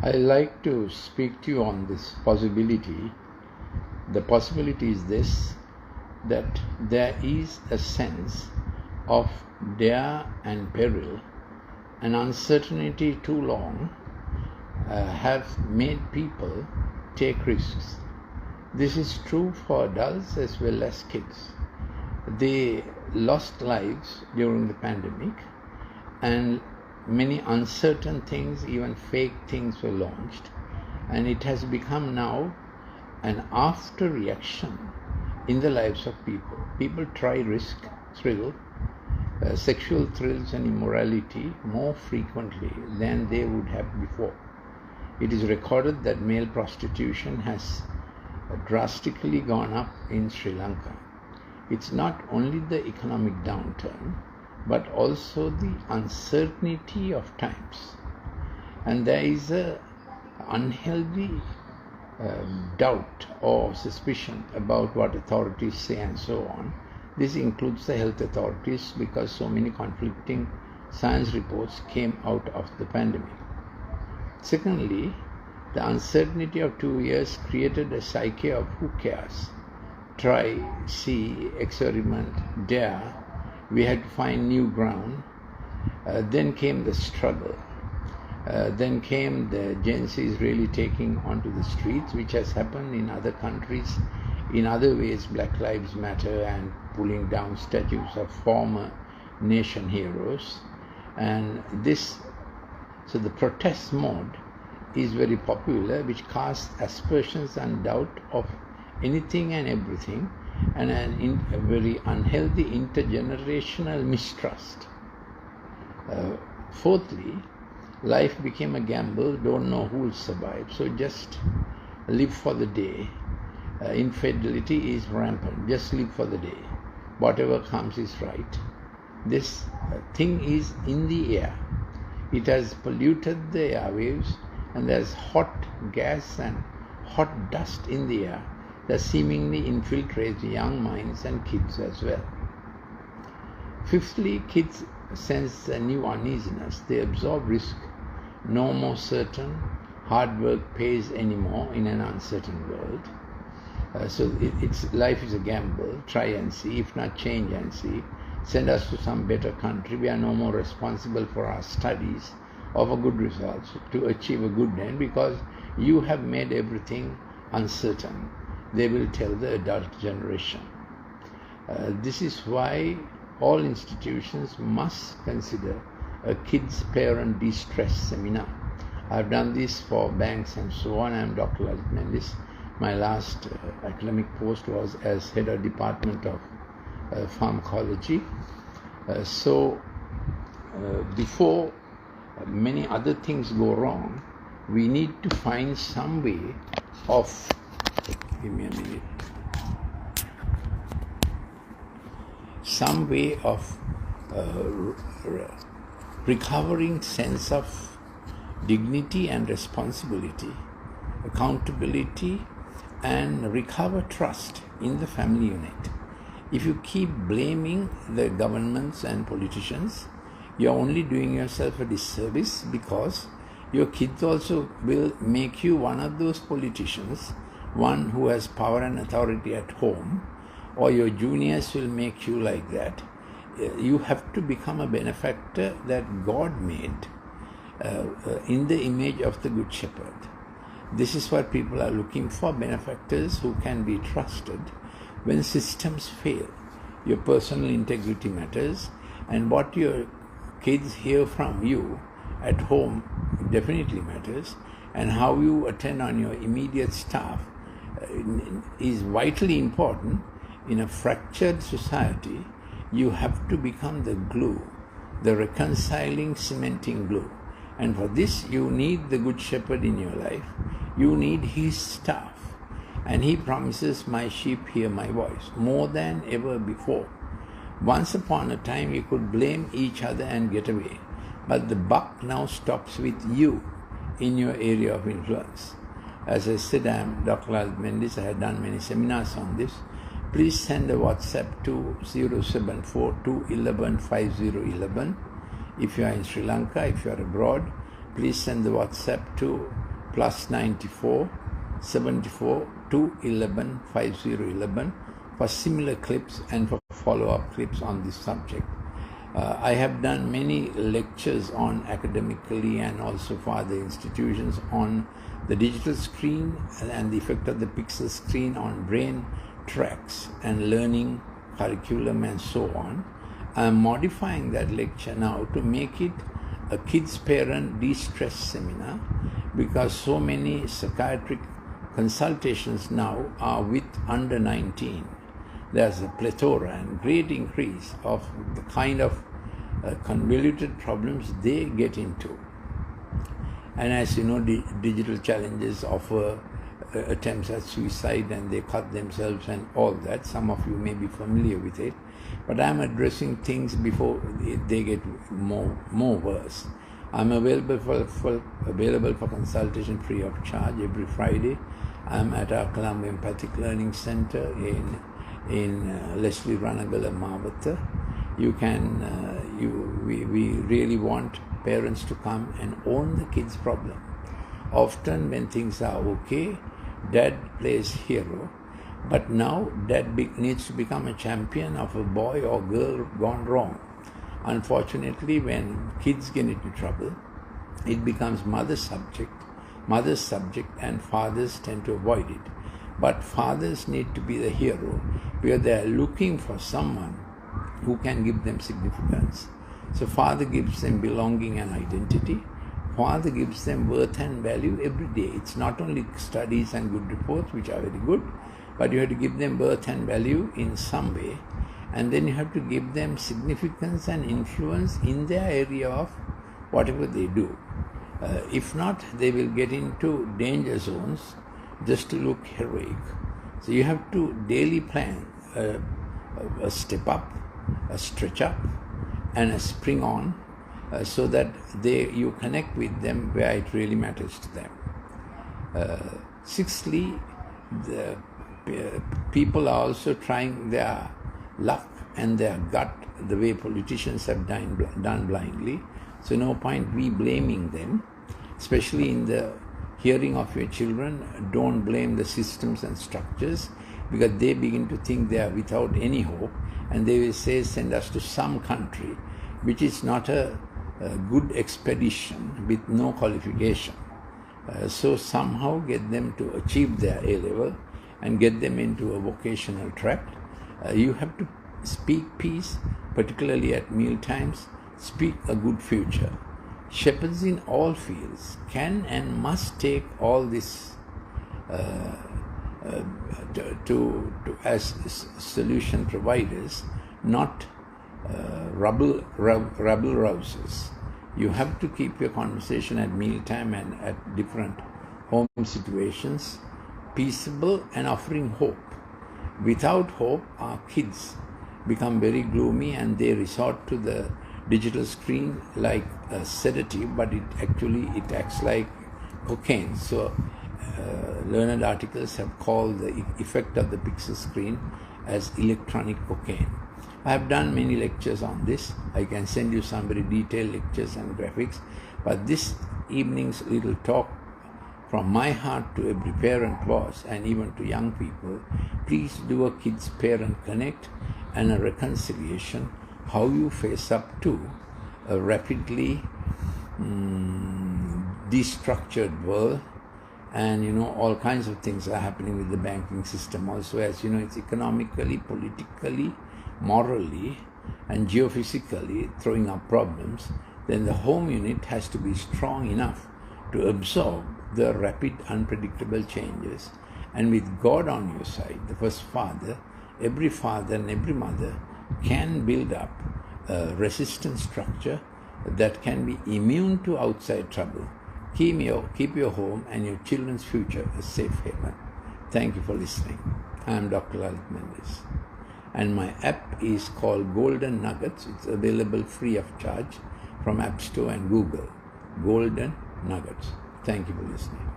I like to speak to you on this possibility. The possibility is this, that there is a sense of dare and peril, and uncertainty too long have made people take risks. This is true for adults as well as kids. They lost lives during the pandemic, and many uncertain things, even fake things, were launched, and it has become now an after reaction in the lives of people. People try risk, thrill, sexual thrills and immorality more frequently than they would have before. It is recorded that male prostitution has drastically gone up in Sri Lanka. It's not only the economic downturn, but also the uncertainty of times. And there is an unhealthy doubt or suspicion about what authorities say and so on. This includes the health authorities, because so many conflicting science reports came out of the pandemic. Secondly, the uncertainty of 2 years created a psyche of who cares, try, see, experiment, dare. We had to find new ground. Then came the struggle. Then came the Gen Zs really taking onto the streets, which has happened in other countries. In other ways, Black Lives Matter and pulling down statues of former nation heroes. And this, so the protest mode is very popular, which casts aspersions and doubt of anything and everything, and a very unhealthy intergenerational mistrust. Fourthly, life became a gamble, don't know who will survive, so just live for the day. Infidelity is rampant, just live for the day. Whatever comes is right. This thing is in the air. It has polluted the airwaves, and there's hot gas and hot dust in the air that seemingly infiltrates young minds and kids as well. Fifthly, kids sense a new uneasiness. They absorb risk. No more certain. Hard work pays anymore in an uncertain world. So life is a gamble. Try and see. If not, change and see. Send us to some better country. We are no more responsible for our studies or for good results to achieve a good end, because you have made everything uncertain. They will tell the adult generation. This is why all institutions must consider a kids parent distress seminar. I've done this for banks and so on. I'm Dr. Lalith Mendis. My last academic post was as head of department of pharmacology. Before many other things go wrong, we need to find some way of, give me a minute, some way of recovering sense of dignity and responsibility, accountability, and recover trust in the family unit. If you keep blaming the governments and politicians, you're only doing yourself a disservice, because your kids also will make you one of those politicians, one who has power and authority at home, or your juniors will make you like that. You have to become a benefactor that God made in the image of the Good Shepherd. This is what people are looking for, benefactors who can be trusted when systems fail. Your personal integrity matters, and what your kids hear from you at home definitely matters, and how you attend on your immediate staff is vitally important. In a fractured society, you have to become the glue, the reconciling, cementing glue. And for this, you need the Good Shepherd in your life. You need his staff. And he promises, my sheep hear my voice, more than ever before. Once upon a time, you could blame each other and get away. But the buck now stops with you in your area of influence. As I said, I am Dr. Lalith Mendis. I have done many seminars on this. Please send a WhatsApp to 074-211-5011. If you are in Sri Lanka, if you are abroad, please send the WhatsApp to +94 74 211 5011 for similar clips and for follow-up clips on this subject. I have done many lectures on academically and also for other institutions on the digital screen and the effect of the pixel screen on brain tracks and learning curriculum and so on. I am modifying that lecture now to make it a kids parent de-stress seminar, because so many psychiatric consultations now are with under 19. There's a plethora and great increase of the kind of convoluted problems they get into. And as you know, digital challenges offer attempts at suicide, and they cut themselves and all that. Some of you may be familiar with it, but I'm addressing things before they get more worse. I'm available for consultation free of charge every Friday. I'm at our Colombo Empathic Learning Center in Leslie Ranagala, Mawata. You can, we really want parents to come and own the kids' problem. Often when things are okay, dad plays hero, but now dad needs to become a champion of a boy or girl gone wrong. Unfortunately, when kids get into trouble, it becomes mother's subject, and fathers tend to avoid it. But fathers need to be the hero, because they are looking for someone who can give them significance. So father gives them belonging and identity. Father gives them worth and value every day. It's not only studies and good reports, which are very good, but you have to give them worth and value in some way. And then you have to give them significance and influence in their area of whatever they do. If not, they will get into danger zones just to look heroic. So you have to daily plan a step up, a stretch up, and a spring on, so that you connect with them where it really matters to them. Sixthly, the people are also trying their luck and their gut the way politicians have done blindly. So no point we blaming them, especially in the hearing of your children. Don't blame the systems and structures, because they begin to think they are without any hope, and they will say, send us to some country which is not a good expedition with no qualification. So somehow get them to achieve their A-level and get them into a vocational track. You have to speak peace, particularly at meal times. Speak a good future. Shepherds in all fields can and must take all this as solution providers, not rabble rousers. You have to keep your conversation at mealtime and at different home situations peaceable and offering hope. Without hope, our kids become very gloomy and they resort to the digital screen like a sedative, but it acts like cocaine. So learned articles have called the effect of the pixel screen as electronic cocaine. I have done many lectures on this. I can send you some very detailed lectures and graphics, but this evening's little talk from my heart to every parent was, and even to young people, please do a kids parent connect and a reconciliation, how you face up to a rapidly destructured world. And all kinds of things are happening with the banking system also. As you know, it's economically, politically, morally and geophysically throwing up problems. Then the home unit has to be strong enough to absorb the rapid, unpredictable changes. And with God on your side, the first father, every father and every mother can build up a resistant structure that can be immune to outside trouble. Keep your home and your children's future a safe haven. Thank you for listening. I am Dr. Lalith Mendis. And my app is called Golden Nuggets. It's available free of charge from App Store and Google. Golden Nuggets. Thank you for listening.